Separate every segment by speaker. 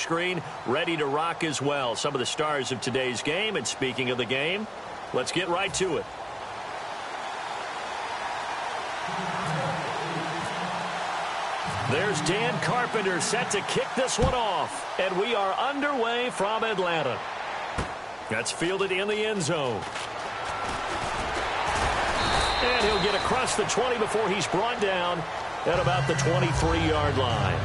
Speaker 1: screen, ready to rock as well. Some of the stars of today's game. And speaking of the game, let's get right to it. There's Dan Carpenter set to kick this one off. And we are underway from Atlanta. That's fielded in the end zone. And he'll get across the 20 before he's brought down at about the 23-yard line.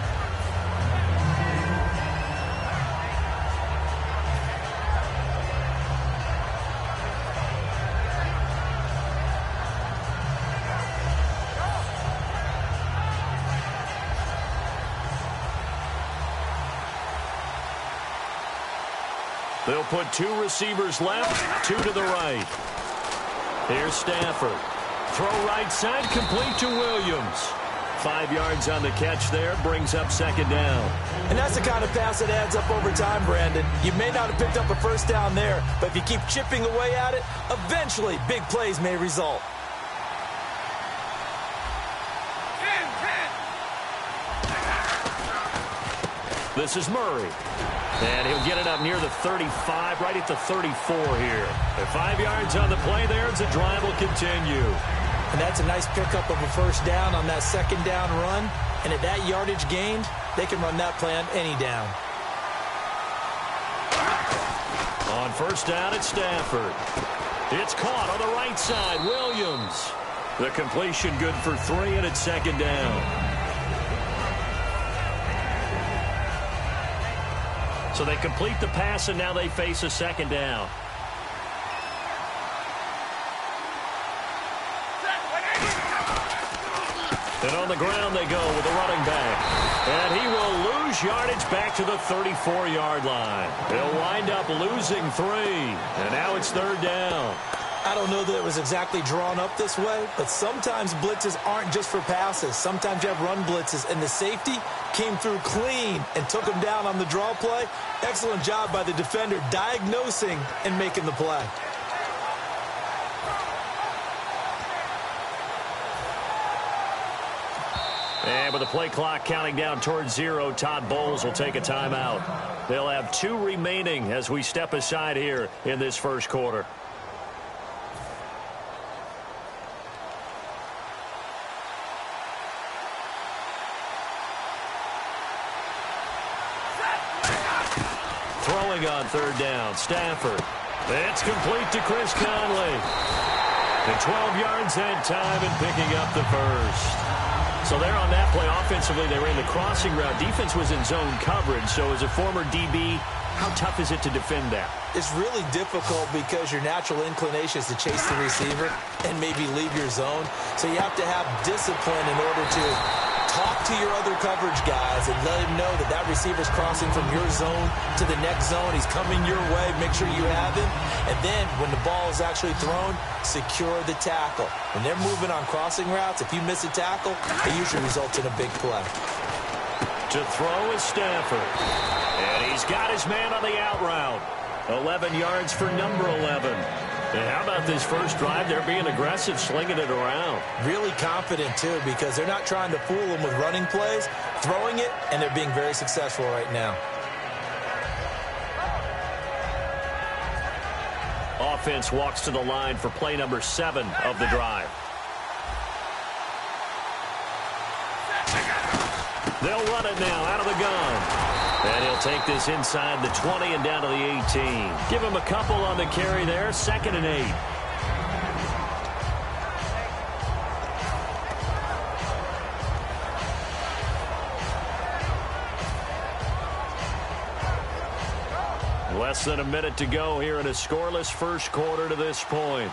Speaker 1: They'll put two receivers left, two to the right. Here's Stafford. Throw right side, complete to Williams. 5 yards on the catch there, brings up second down.
Speaker 2: And that's the kind of pass that adds up over time, Brandon. You may not have picked up a first down there, but if you keep chipping away at it, eventually big plays may result.
Speaker 1: This is Murray. And he'll get it up near the 35, right at the 34 here. And 5 yards on the play there as the drive will continue.
Speaker 2: And that's a nice pickup of a first down on that second down run. And at that yardage gained, they can run that play on any down.
Speaker 1: On first down, it's Stafford. It's caught on the right side, Williams. The completion good for 3, and it's second down. So they complete the pass, and now they face a second down. And on the ground they go with a running back. And he will lose yardage back to the 34-yard line. They'll wind up losing 3. And now it's third down.
Speaker 2: I don't know that it was exactly drawn up this way, but sometimes blitzes aren't just for passes. Sometimes you have run blitzes, and the safety came through clean and took him down on the draw play. Excellent job by the defender diagnosing and making the play.
Speaker 1: And with the play clock counting down towards 0, Todd Bowles will take a timeout. They'll have 2 remaining as we step aside here in this first quarter. Throwing on third down, Stafford. It's complete to Chris Conley. And 12 yards that time and picking up the first. So there on that play, offensively, they ran the crossing route. Defense was in zone coverage. So as a former DB, how tough is it to defend that?
Speaker 2: It's really difficult because your natural inclination is to chase the receiver and maybe leave your zone. So you have to have discipline in order to talk to your other coverage guys and let him know that that receiver's crossing from your zone to the next zone. He's coming your way. Make sure you have him. And then when the ball is actually thrown, secure the tackle. When they're moving on crossing routes, if you miss a tackle, it usually results in a big play.
Speaker 1: To throw is Stafford. And he's got his man on the out route. 11 yards for number 11. And how about this first drive? They're being aggressive, slinging it around.
Speaker 2: Really confident, too, because they're not trying to fool them with running plays, throwing it, and they're being very successful right now.
Speaker 1: Offense walks to the line for play number 7 of the drive. They'll run it now out of the gun. And he'll take this inside the 20 and down to the 18. Give him a couple on the carry there. 2nd and 8. Less than a minute to go here in a scoreless first quarter to this point.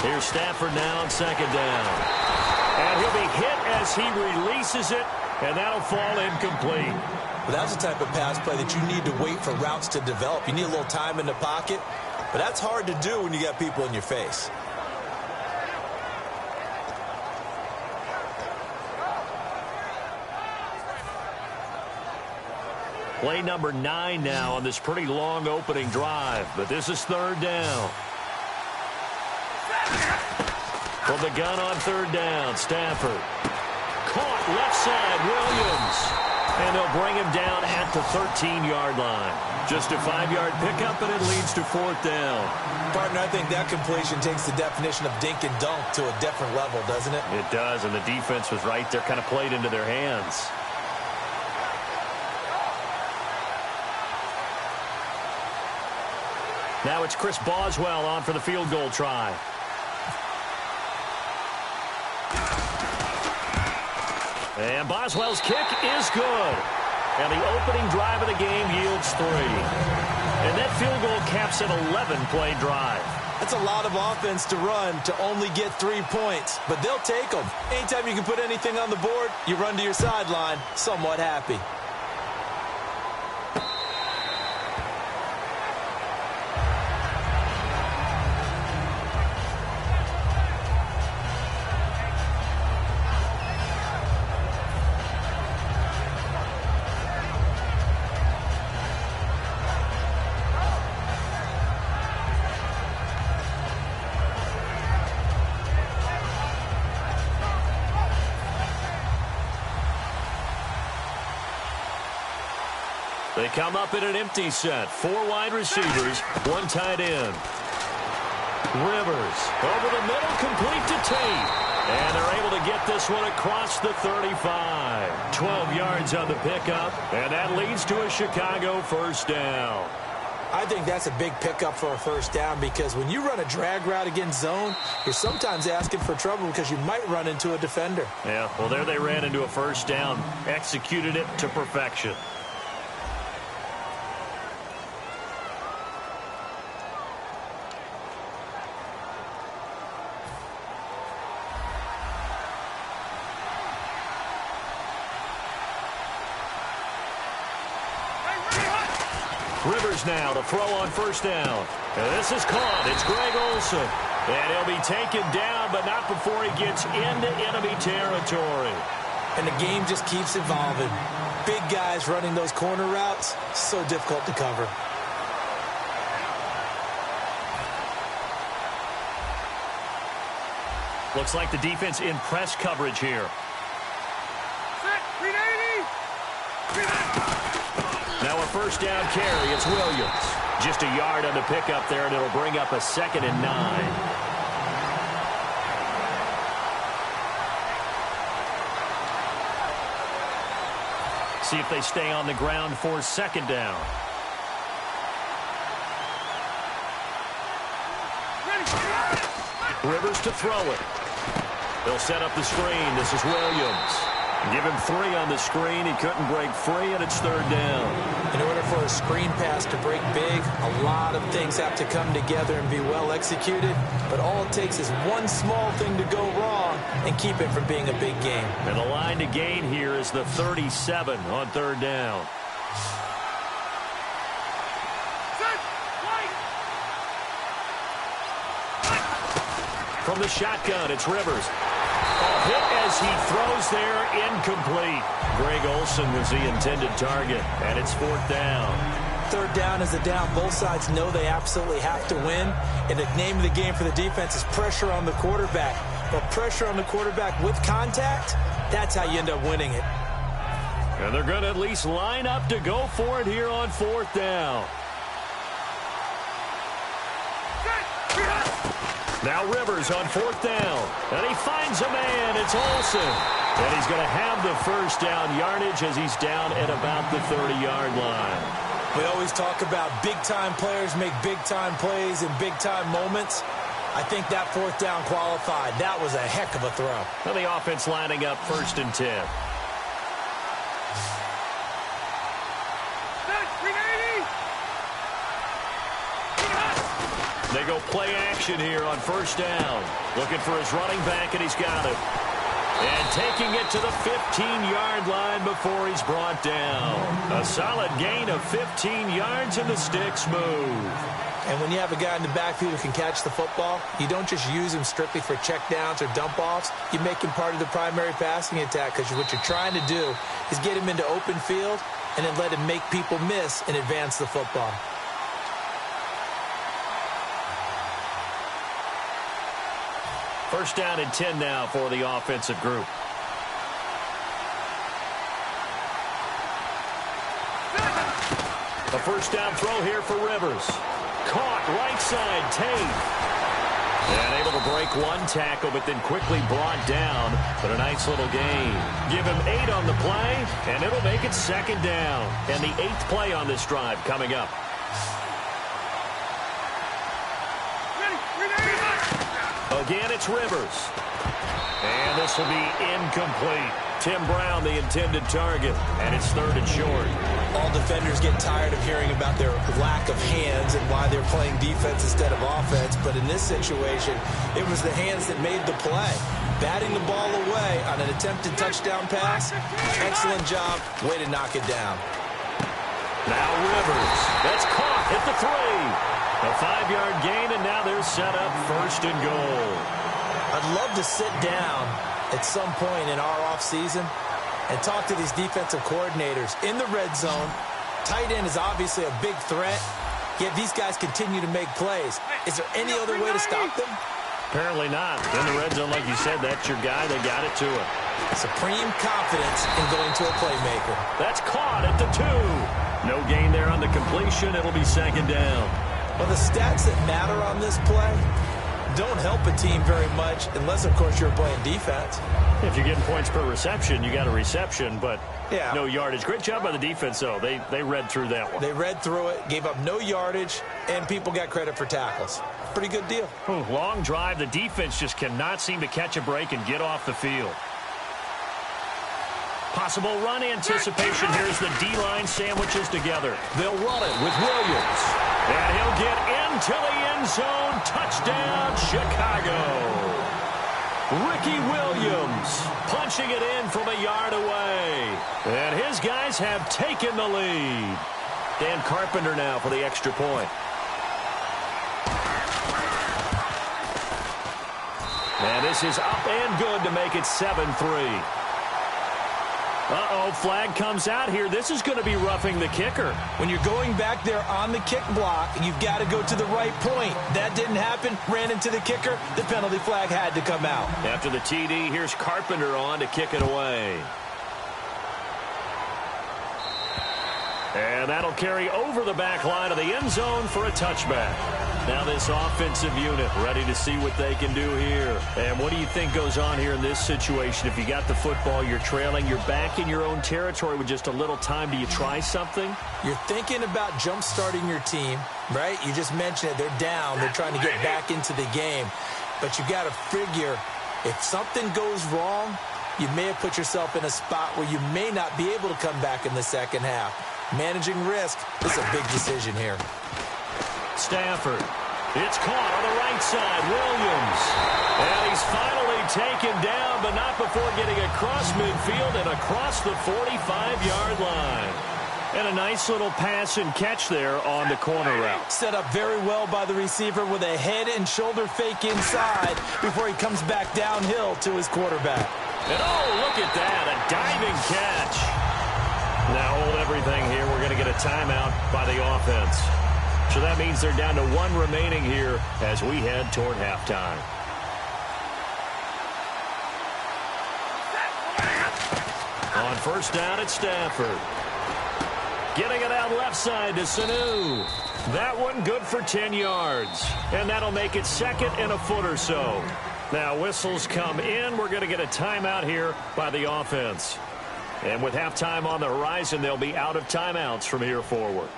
Speaker 1: Here's Stafford now on 2nd down. And he'll be hit as he releases it, and that'll fall incomplete.
Speaker 2: Well, that's the type of pass play that you need to wait for routes to develop. You need a little time in the pocket, but that's hard to do when you got people in your face.
Speaker 1: Play number 9 now on this pretty long opening drive, but this is third down. From the gun on third down, Stafford. caught left side, Williams. And they'll bring him down at the 13-yard line. Just a 5-yard pickup, and it leads to 4th down.
Speaker 2: Partner, I think that completion takes the definition of dink and dunk to a different level, doesn't it?
Speaker 1: It does, and the defense was right there, kind of played into their hands. Now it's Chris Boswell on for the field goal try. And Boswell's kick is good. And the opening drive of the game yields 3. And that field goal caps an 11-play drive.
Speaker 2: That's a lot of offense to run to only get 3 points, but they'll take them. Anytime you can put anything on the board, you run to your sideline somewhat happy.
Speaker 1: They come up in an empty set. 4 wide receivers, 1 tight end. Rivers over the middle, complete to Tate. And they're able to get this one across the 35. 12 yards on the pickup, and that leads to a Chicago first down.
Speaker 2: I think that's a big pickup for a first down because when you run a drag route against zone, you're sometimes asking for trouble because you might run into a defender.
Speaker 1: Yeah, well, there they ran into a first down, executed it to perfection. Rivers now to throw on first down. And this is caught. It's Greg Olsen. And he'll be taken down, but not before he gets into enemy territory.
Speaker 2: And the game just keeps evolving. Big guys running those corner routes, so difficult to cover.
Speaker 1: Looks like the defense in press coverage here. Now a first down carry. It's Williams. Just a yard on the pickup there, and it'll bring up a 2nd and 9. See if they stay on the ground for 2nd down. Rivers to throw it. They'll set up the screen. This is Williams. Give him 3 on the screen. He couldn't break free, and it's 3rd down.
Speaker 2: In order for a screen pass to break big, a lot of things have to come together and be well executed. But all it takes is one small thing to go wrong and keep it from being a big game.
Speaker 1: And the line to gain here is the 37 on 3rd down. From the shotgun, it's Rivers. A hit as he throws there, incomplete. Greg Olsen was the intended target, and it's 4th down.
Speaker 2: 3rd down is a down. Both sides know they absolutely have to win, and the name of the game for the defense is pressure on the quarterback. But pressure on the quarterback with contact, that's how you end up winning it.
Speaker 1: And they're going to at least line up to go for it here on 4th down. Now Rivers on 4th down. And he finds a man. It's Olsen. And he's going to have the first down yardage as he's down at about the 30-yard line.
Speaker 2: We always talk about big-time players make big-time plays in big-time moments. I think that 4th down qualified. That was a heck of a throw.
Speaker 1: Well, the offense lining up 1st and 10. They go play action here on 1st down. Looking for his running back, and he's got it. And taking it to the 15-yard line before he's brought down. A solid gain of 15 yards, and the sticks move.
Speaker 2: And when you have a guy in the backfield who can catch the football, you don't just use him strictly for checkdowns or dump-offs. You make him part of the primary passing attack because what you're trying to do is get him into open field and then let him make people miss and advance the football.
Speaker 1: First down and 10 now for the offensive group. A first down throw here for Rivers. Caught right side, Tate. And able to break one tackle, but then quickly brought down. But a nice little gain. Give him 8 on the play, and it'll make it 2nd down. And the 8th play on this drive coming up. Again, it's Rivers. And this will be incomplete. Tim Brown, the intended target, and it's 3rd and short.
Speaker 2: All defenders get tired of hearing about their lack of hands and why they're playing defense instead of offense. But in this situation, it was the hands that made the play. Batting the ball away on an attempted touchdown pass. Excellent job. Way to knock it down.
Speaker 1: Now Rivers. That's caught at the 3. A 5-yard gain, and now they're set up 1st and goal.
Speaker 2: I'd love to sit down at some point in our offseason and talk to these defensive coordinators in the red zone. Tight end is obviously a big threat, yet these guys continue to make plays. Is there any other way to stop them?
Speaker 1: Apparently not. In the red zone, like you said, that's your guy. They got it to him.
Speaker 2: Supreme confidence in going to a playmaker.
Speaker 1: That's caught at the 2. No gain there on the completion. It'll be 2nd down.
Speaker 2: Well, the stats that matter on this play don't help a team very much unless, of course, you're playing defense.
Speaker 1: If you're getting points per reception, you got a reception, but no yardage. Great job by the defense, though. They read through that one.
Speaker 2: They read through it, gave up no yardage, and people got credit for tackles. Pretty good deal.
Speaker 1: Long drive. The defense just cannot seem to catch a break and get off the field. Possible run anticipation. Here's the D-line sandwiches together. They'll run it with Williams. And he'll get into the end zone. Touchdown, Chicago. Ricky Williams punching it in from a yard away. And his guys have taken the lead. Dan Carpenter now for the extra point. And this is up and good to make it 7-3. Uh-oh, flag comes out here. This is going to be roughing the kicker.
Speaker 2: When you're going back there on the kick block, you've got to go to the right point. That didn't happen. Ran into the kicker. The penalty flag had to come out.
Speaker 1: After the TD, here's Carpenter on to kick it away. And that'll carry over the back line of the end zone for a touchback. Now this offensive unit ready to see what they can do here. And what do you think goes on here in this situation? If you got the football, you're trailing, you're back in your own territory with just a little time. Do you try something?
Speaker 2: You're thinking about jump-starting your team, right? You just mentioned it. They're down. They're trying to get back into the game. But you got to figure if something goes wrong, you may have put yourself in a spot where you may not be able to come back in the second half. Managing risk is a big decision here.
Speaker 1: Stafford. It's caught on the right side. Williams. And he's finally taken down, but not before getting across midfield and across the 45-yard line. And a nice little pass and catch there on the corner route.
Speaker 2: Set up very well by the receiver with a head and shoulder fake inside before he comes back downhill to his quarterback.
Speaker 1: And oh, look at that, a diving catch. Now hold everything here. We're going to get a timeout by the offense. So that means they're down to 1 remaining here as we head toward halftime. On first down, it's Stafford. Getting it out left side to Sanu. That one good for 10 yards. And that'll make it 2nd and a foot or so. Now whistles come in. We're going to get a timeout here by the offense. And with halftime on the horizon, they'll be out of timeouts from here forward.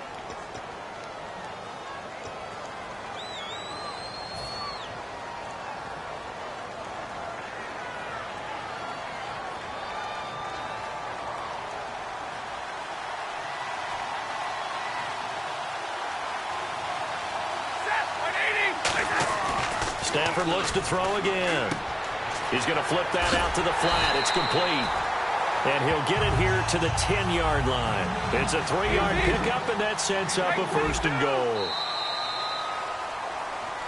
Speaker 1: Stafford looks to throw again. He's going to flip that out to the flat. It's complete. And he'll get it here to the 10-yard line. It's a 3-yard pickup, and that sets up a 1st and goal.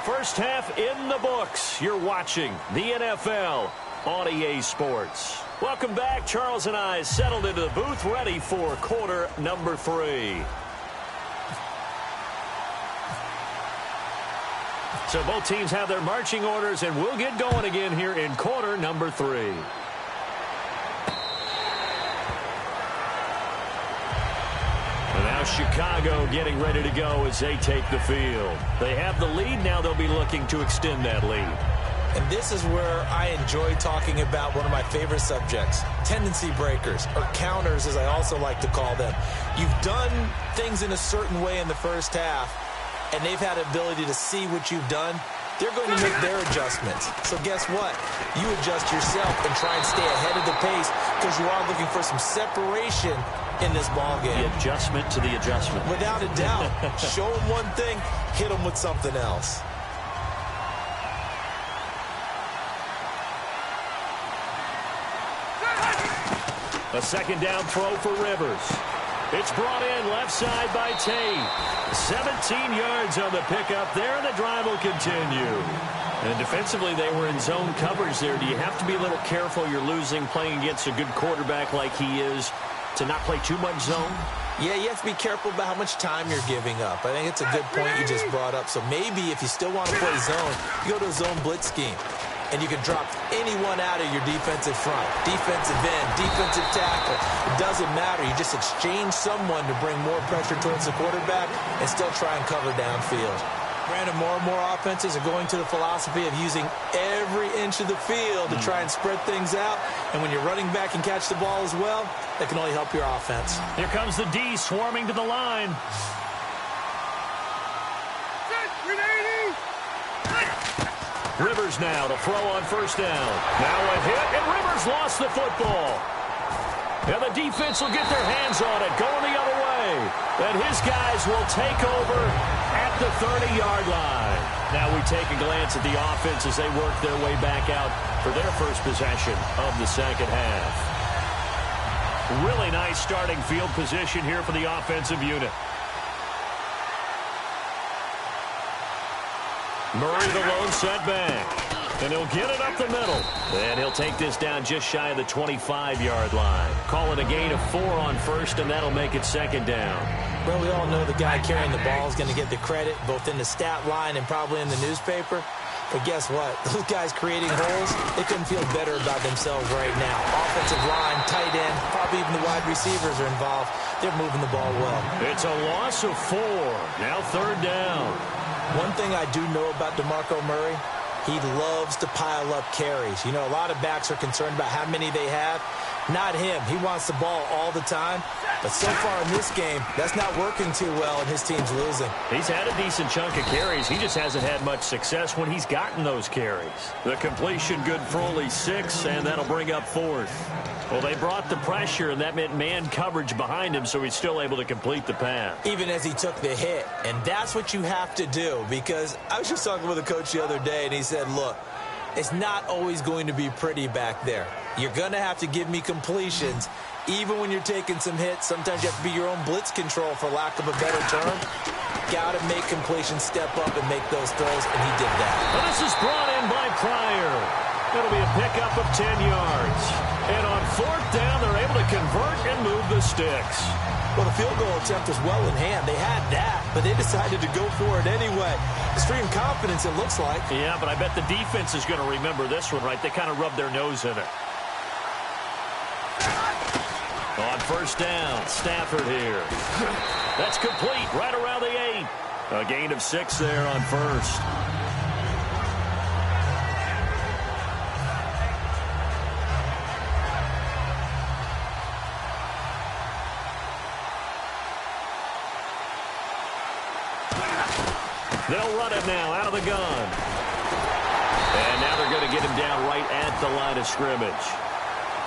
Speaker 1: First half in the books. You're watching the NFL on EA Sports. Welcome back. Charles and I settled into the booth, ready for quarter number 3. So both teams have their marching orders, and we'll get going again here in quarter number 3. And now Chicago getting ready to go as they take the field. They have the lead. Now they'll be looking to extend that lead.
Speaker 2: And this is where I enjoy talking about one of my favorite subjects, tendency breakers, or counters as I also like to call them. You've done things in a certain way in the first half, and they've had the ability to see what you've done. They're going to make their adjustments. So guess what? You adjust yourself and try and stay ahead of the pace because you are looking for some separation in this ball game.
Speaker 1: The adjustment to the adjustment.
Speaker 2: Without a doubt. Show them one thing, hit them with something else.
Speaker 1: A second down throw for Rivers. It's brought in left side by Tate. 17 yards on the pickup there, and the drive will continue. And defensively, they were in zone coverage there. Do you have to be a little careful? You're losing, playing against a good quarterback like he is, to not play too much zone?
Speaker 2: Yeah, you have to be careful about how much time you're giving up. I think it's a good point you just brought up. So maybe if you still want to play zone, you go to a zone blitz scheme. And you can drop anyone out of your defensive front, defensive end, defensive tackle. It doesn't matter. You just exchange someone to bring more pressure towards the quarterback and still try and cover downfield. Granted, more and more offenses are going to the philosophy of using every inch of the field to try and spread things out. And when you're running back and catch the ball as well, that can only help your offense.
Speaker 1: Here comes the D swarming to the line. Rivers now to throw on first down. Now a hit, and Rivers lost the football. And the defense will get their hands on it, going the other way. And his guys will take over at the 30-yard line. Now we take a glance at the offense as they work their way back out for their first possession of the second half. Really nice starting field position here for the offensive unit. Murray the lone setback. And he'll get it up the middle. And he'll take this down just shy of the 25-yard line. Call it a gain of 4 on first, and that'll make it second down.
Speaker 2: Well, we all know the guy carrying the ball is going to get the credit, both in the stat line and probably in the newspaper. But guess what? Those guys creating holes, they couldn't feel better about themselves right now. Offensive line, tight end, probably even the wide receivers are involved. They're moving the ball well.
Speaker 1: It's a loss of 4. Now third down.
Speaker 2: One thing I do know about DeMarco Murray, he loves to pile up carries. You know, a lot of backs are concerned about how many they have. Not him. He wants the ball all the time. But so far in this game, that's not working too well, and his team's losing.
Speaker 1: He's had a decent chunk of carries. He just hasn't had much success when he's gotten those carries. The completion good for only 6, and that'll bring up 4th. Well, they brought the pressure, and that meant man coverage behind him, so he's still able to complete the pass.
Speaker 2: Even as he took the hit. And that's what you have to do, because I was just talking with a coach the other day, and he said, look, it's not always going to be pretty back there. You're going to have to give me completions. Even when you're taking some hits, sometimes you have to be your own blitz control, for lack of a better term. Got to make completions, step up, and make those throws, and he did that.
Speaker 1: Well, this is brought in by Pryor. It'll be a pickup of 10 yards. And on 4th down, they're able to convert and move the sticks.
Speaker 2: Well, the field goal attempt was well in hand. They had that, but they decided to go for it anyway. Extreme confidence, it looks like.
Speaker 1: Yeah, but I bet the defense is going to remember this one, right? They kind of rubbed their nose in it. On first down, Stafford here. That's complete, right around the 8. A gain of 6 there on first. They'll run it now out of the gun. And now they're going to get him down right at the line of scrimmage.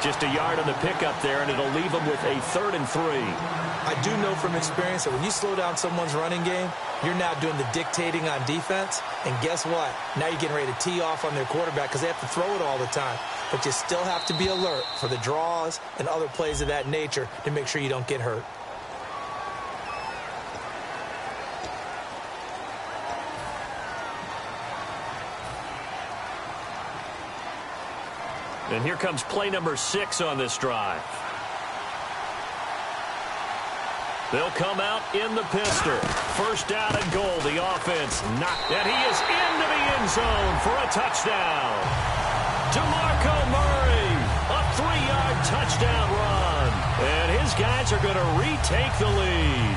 Speaker 1: Just a yard on the pickup there, and it'll leave them with a 3rd and 3.
Speaker 2: I do know from experience that when you slow down someone's running game, you're now doing the dictating on defense. And guess what? Now you're getting ready to tee off on their quarterback because they have to throw it all the time. But you still have to be alert for the draws and other plays of that nature to make sure you don't get hurt.
Speaker 1: And here comes play number 6 on this drive. They'll come out in the pistol. First down and goal. The offense knocked. And he is into the end zone for a touchdown. DeMarco Murray, a 3-yard touchdown run. And his guys are going to retake the lead.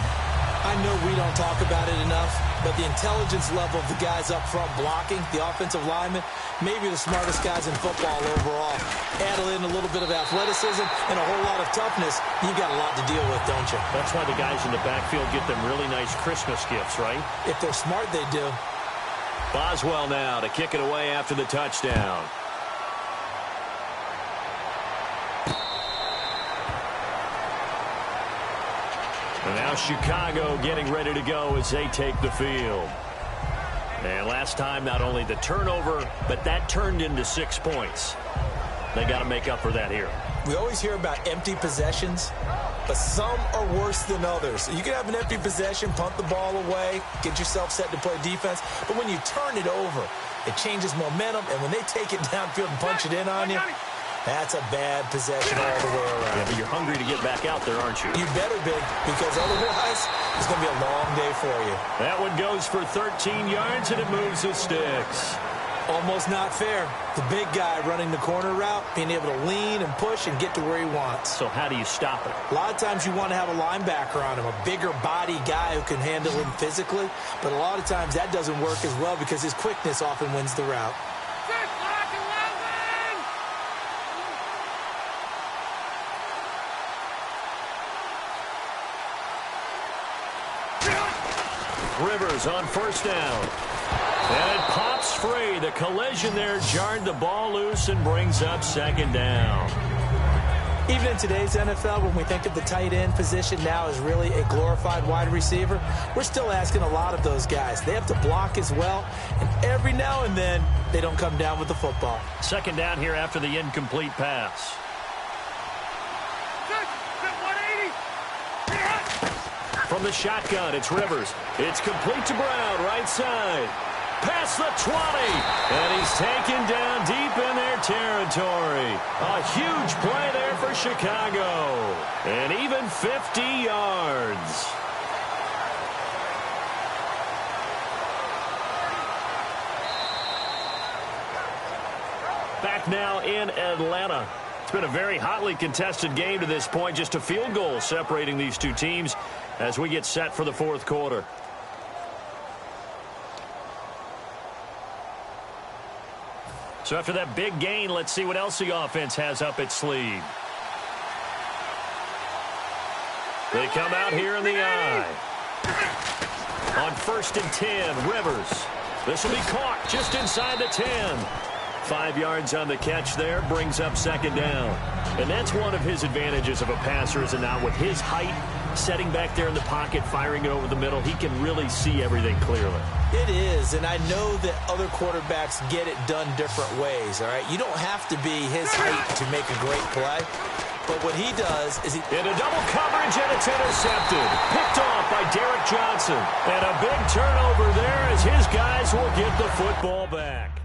Speaker 2: I know we don't talk about it enough, but the intelligence level of the guys up front blocking, the offensive linemen, maybe the smartest guys in football overall. Add in a little bit of athleticism and a whole lot of toughness, you've got a lot to deal with, don't you?
Speaker 1: That's why the guys in the backfield get them really nice Christmas gifts, right?
Speaker 2: If they're smart, they do.
Speaker 1: Boswell now to kick it away after the touchdown. And now Chicago getting ready to go as they take the field. And last time, not only the turnover, but that turned into 6 points. They got to make up for that here.
Speaker 2: We always hear about empty possessions, but some are worse than others. You can have an empty possession, punt the ball away, get yourself set to play defense, but when you turn it over, it changes momentum, and when they take it downfield and punch it in on you, that's a bad possession all the way around.
Speaker 1: Yeah, but you're hungry to get back out there, aren't you?
Speaker 2: You better be, because otherwise it's going to be a long day for you.
Speaker 1: That one goes for 13 yards, and it moves the sticks.
Speaker 2: Almost not fair. The big guy running the corner route, being able to lean and push and get to where he wants.
Speaker 1: So how do you stop it?
Speaker 2: A lot of times you want to have a linebacker on him, a bigger body guy who can handle him physically, but a lot of times that doesn't work as well because his quickness often wins the route.
Speaker 1: Rivers on first down. And it pops free. The collision there jarred the ball loose and brings up second down.
Speaker 2: Even in today's NFL, when we think of the tight end position now as really a glorified wide receiver, we're still asking a lot of those guys. They have to block as well, and every now and then, they don't come down with the football.
Speaker 1: Second down here after the incomplete pass. From the shotgun, it's Rivers. It's complete to Brown, right side. Past the 20, and he's taken down deep in their territory. A huge play there for Chicago. And even 50 yards. Back now in Atlanta. It's been a very hotly contested game to this point. Just a field goal separating these two teams as we get set for the fourth quarter. So after that big gain, let's see what else the offense has up its sleeve. They come out here in the eye. On 1st and 10, Rivers. This will be caught just inside the 10. 5 yards on the catch there, brings up second down. And that's one of his advantages of a passer, is not with his height, setting back there in the pocket, firing it over the middle, he can really see everything clearly.
Speaker 2: It is, and I know that other quarterbacks get it done different ways, all right? You don't have to be his height to make a great play, but what he does is he...
Speaker 1: In a double coverage, and it's intercepted. Picked off by Derek Johnson. And a big turnover there as his guys will get the football back.